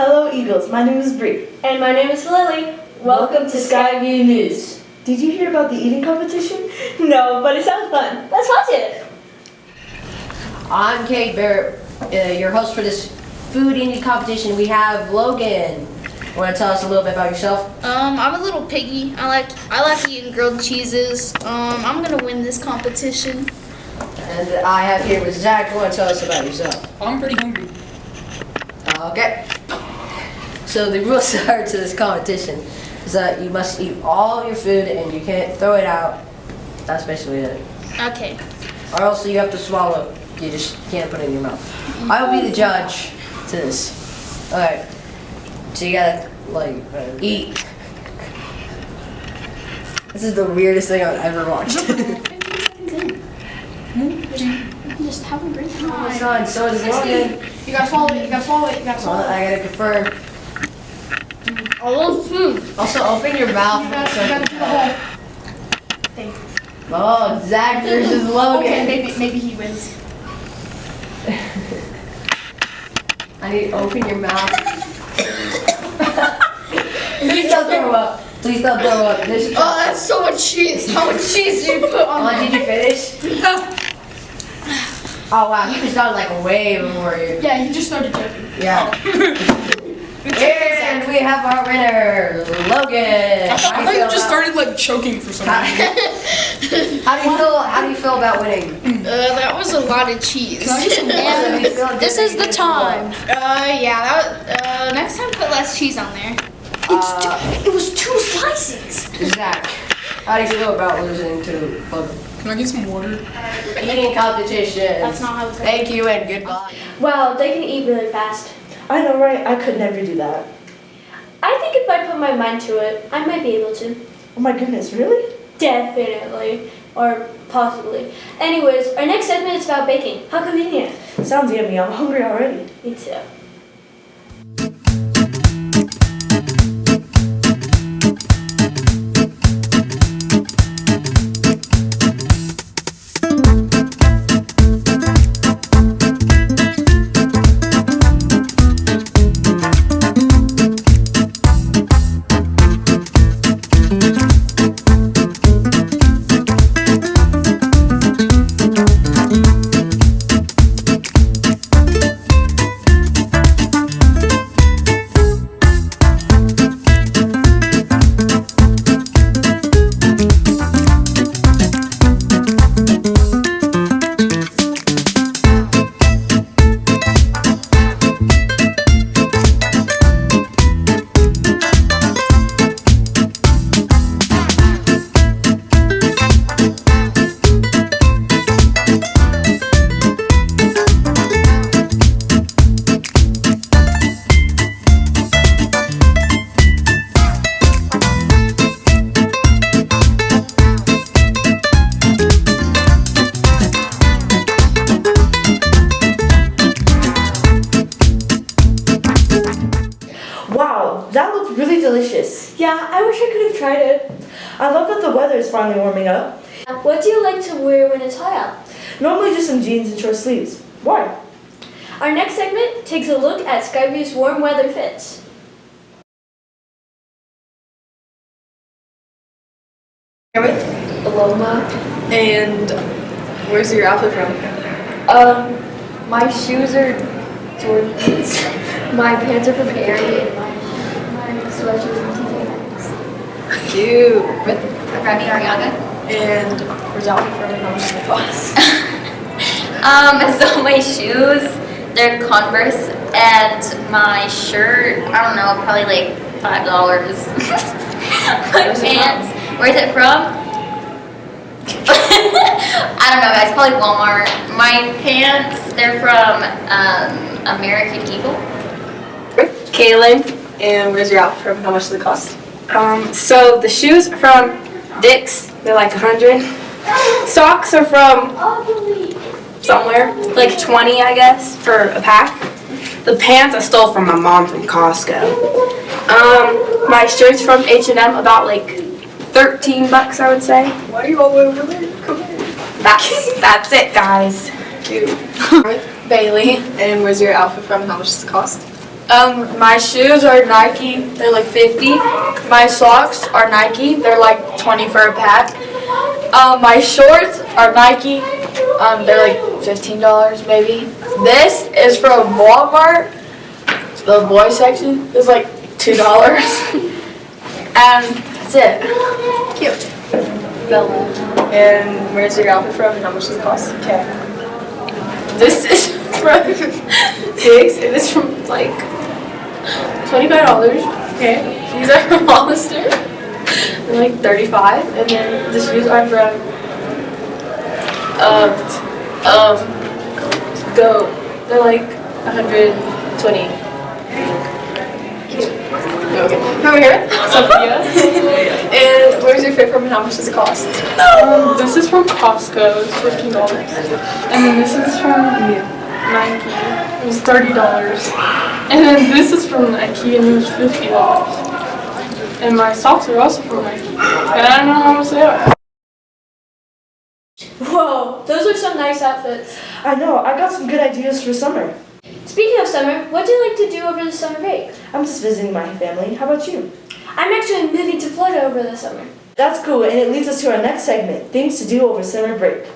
Hello Eagles, my name is Bri. And my name is Shayleigh. Welcome to Skyview News. Did you hear about the eating competition? No, but it sounds fun. Let's watch it. I'm Bier, your host for this food eating competition. We have Logan. Want to tell us a little bit about yourself? I'm a little piggy. I like eating grilled cheeses. I'm gonna win this competition. And I have here with Zach. You want to tell us about yourself? I'm pretty hungry. Okay. So the rules are to this competition is that you must eat all your food and you can't throw it out. That's basically it. Okay. Or else you have to swallow. You just can't put it in your mouth. I will be the judge to this. Alright. So you gotta, eat. This is the weirdest thing I've ever watched. Just have a great time. It's on, so is Logan. You gotta swallow it. You gotta swallow it. You gotta swallow it. I gotta confirm. All those food. Also, open your mouth. You gotta do the whole thing. Oh, Zach versus Logan. Okay, maybe he wins. I need to open your mouth. Please don't throw up. Please don't throw up. Oh, that's so much cheese. How much cheese did you put on that? Did you finish? No. Oh wow, he just started way before you. Yeah, you just started joking. Yeah. And we have our winner, Logan. I thought you just started choking for some reason. How do you feel about winning? That was a lot of cheese. And this is the time. Yeah. Next time, put less cheese on there. It was 2 slices. Zach, how do you feel about losing to Logan? Can I get some water? Eating competition. That's not how it's going. Thank you and goodbye. Wow, they can eat really fast. I know, right? I could never do that. I think if I put my mind to it, I might be able to. Oh my goodness, really? Definitely. Or possibly. Anyways, our next segment is about baking. How convenient. Sounds yummy. I'm hungry already. Me too. Wow, that looks really delicious. Yeah, I wish I could have tried it. I love that the weather is finally warming up. What do you like to wear when it's hot out? Normally just some jeans and short sleeves. Why? Our next segment takes a look at Skyview's warm weather fits. Here with Paloma. And where's your outfit from? My shoes are Jordans. My pants are from Aerie, and my sweatshirt is from TK Maxx. Cute. With Preppy Ariana. And where's your outfit from and how much does it cost? So my shoes, they're Converse, and my shirt, I don't know, probably like $5. My pants, where's it from? I don't know guys, probably Walmart. My pants, they're from American Eagle. Kaylin. And where's your outfit from and how much does it cost? So the shoes are from Dick's, they're like 100. Socks are from somewhere, like 20 I guess, for a pack. The pants I stole from my mom from Costco. My shirt's from H&M, about like $13 I would say. Why are you all over there? Come here. That's it guys. Cute. Bailey. And where's your outfit from? How much does it cost? My shoes are Nike, they're like 50. My socks are Nike, they're like 20 for a pack. My shorts are Nike, they're like $15 maybe. This is from Walmart, the boy section is like $2. And that's it. Cute. Bella. And where's your outfit from and how much does it cost? Okay. This is from Dick's and it's from like $25. Okay. These are from Hollister. They're like $35. And then the shoes are from Go. They're like $120. Okay. Over here, Sophia. And where's your fit from and how much does it cost? This is from Costco. It's $15. And then this is from Nike. It was $30. And then this is from Nike and it was $50. And my socks are also from Nike. And I don't know how much they are. Whoa, those are some nice outfits. I know, I got some good ideas for summer. Speaking of summer, what do you like to do over the summer break? I'm just visiting my family. How about you? I'm actually moving to Florida over the summer. That's cool, and it leads us to our next segment, things to do over summer break.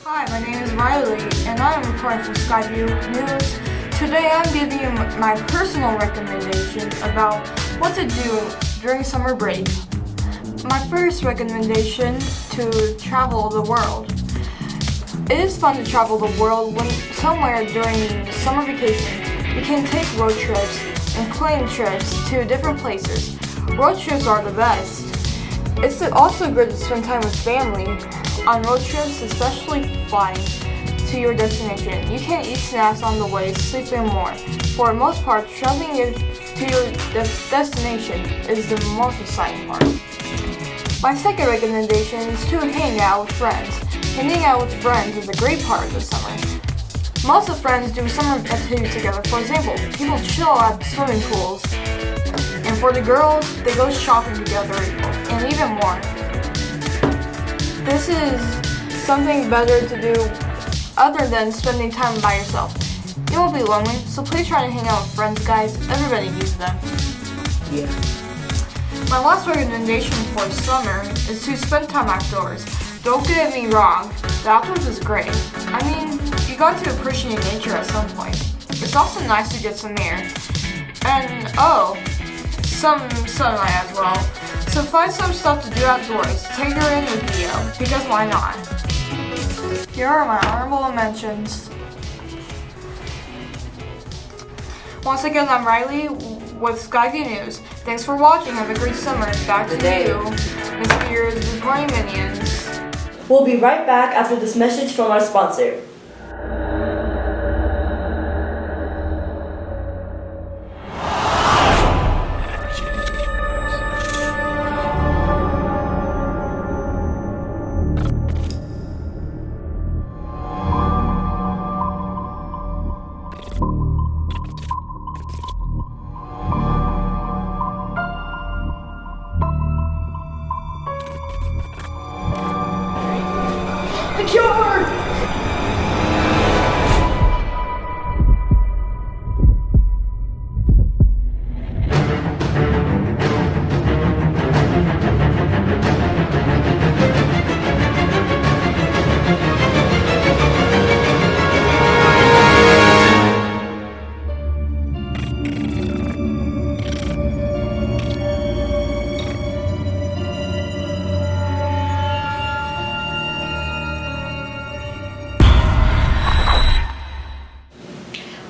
Hi, my name is Rylie, and I am reporting for Skyview News. Today I'm giving you my personal recommendation about what to do during summer break. My first recommendation, to travel the world. It is fun to travel the world when somewhere during summer vacation. You can take road trips and plane trips to different places. Road trips are the best. It's also good to spend time with family on road trips, especially flying to your destination. You can eat snacks on the way, sleep in more. For the most part, traveling to your destination is the most exciting part. My second recommendation is to hang out with friends. Hanging out with friends is a great part of the summer. Most of friends do summer activities together. For example, people chill at swimming pools. And for the girls, they go shopping together and even more. This is something better to do other than spending time by yourself. You won't be lonely, so please try to hang out with friends, guys. Everybody needs them. Yeah. My last recommendation for summer is to spend time outdoors. Don't get me wrong, the outdoors is great. I mean, you got to appreciate nature at some point. It's also nice to get some air. And some sunlight as well. So find some stuff to do outdoors. Take her in with you, because why not? Here are my honorable mentions. Once again, I'm Rylie with Skyview News. Thanks for watching. Have a great summer. Back to you, Miss Bier's with my minions. We'll be right back after this message from our sponsor.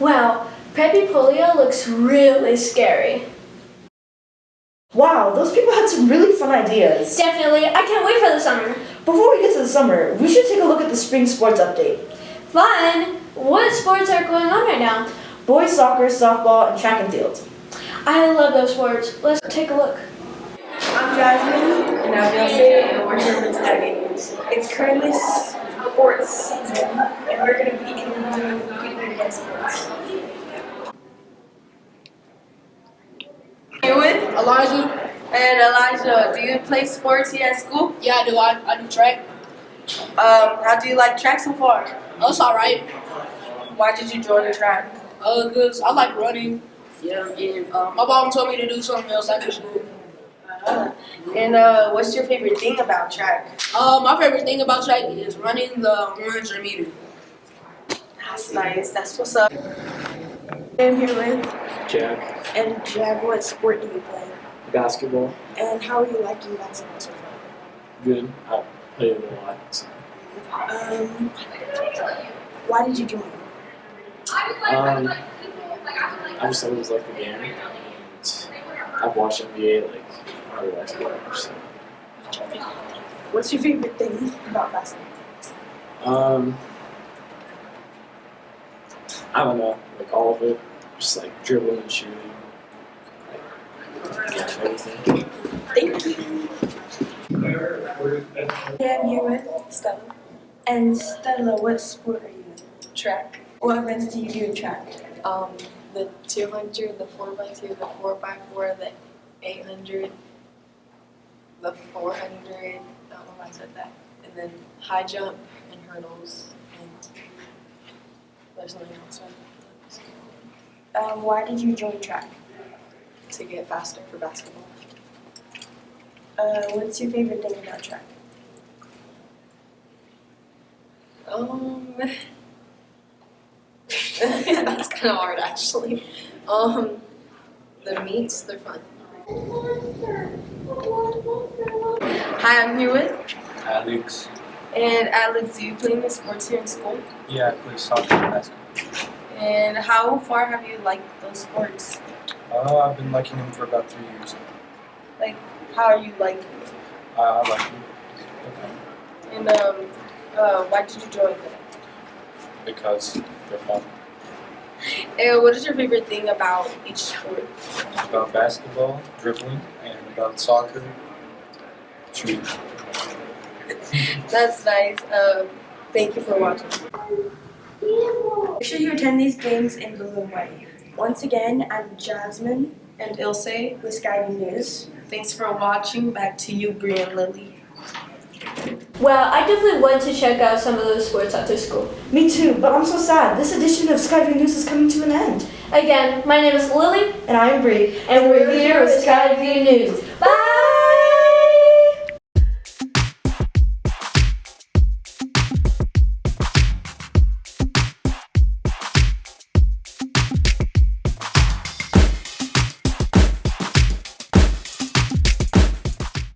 Wow, Preppy Polio looks really scary. Wow, those people had some really fun ideas. Definitely, I can't wait for the summer. Before we get to the summer, we should take a look at the spring sports update. Fun! What sports are going on right now? Boys soccer, softball, and track and field. I love those sports. Let's take a look. I'm Jasmine. And I'm Ilse, and we're here with Skyview News. It's currently sports season, and we're going to be interviewing people who play sports. You with Elijah? And Elijah, do you play sports here at school? Yeah, I do. I do track. How do you like track so far? Oh, it's alright. Why did you join the track? Because I like running. Yeah, and my mom told me to do something else after school. And what's your favorite thing about track? My favorite thing about track is running the 100 meter. That's nice. That's what's up. I'm here with Jack. And Jack, what sport do you play? Basketball. And how are you liking basketball so far? Good. I play it a lot. So. Why did you join? I just always liked the game. And I've watched NBA like my whole life forever. So. What's your favorite thing about basketball? I don't know, like all of it. Just like dribbling and shooting. Like, yeah, everything. Thank you. I'm here with Stella. And Stella, what sport are you in? Track. What events do you do in track? The 200, the 4x2, the 4x4, the 800, the 400. I don't know if I said that. And then high jump and hurdles. And there's something else. Why did you join track? To get faster for basketball. What's your favorite thing about track? That's kind of hard actually. The meets, they're fun. Hi, I'm here with Alex. And Alex, do you play any sports here in school? Yeah, I play soccer and basketball. And how far have you liked those sports? I've been liking them for about 3 years. Like, how are you liking them? I like them. And why did you join them? Because they're fun. And what is your favorite thing about each sport? About basketball, dribbling, and about soccer, shooting. That's nice. Thank you for watching. Make sure you attend these games in Balloon Way. Once again, I'm Jasmine and Ilse with Skyview News. Thanks for watching. Back to you, Bri and Lily. Well, I definitely want to check out some of those sports after school. Me too, but I'm so sad. This edition of Skyview News is coming to an end. Again, my name is Lily. And I'm Bri. And we're here with Skyview News. Bye!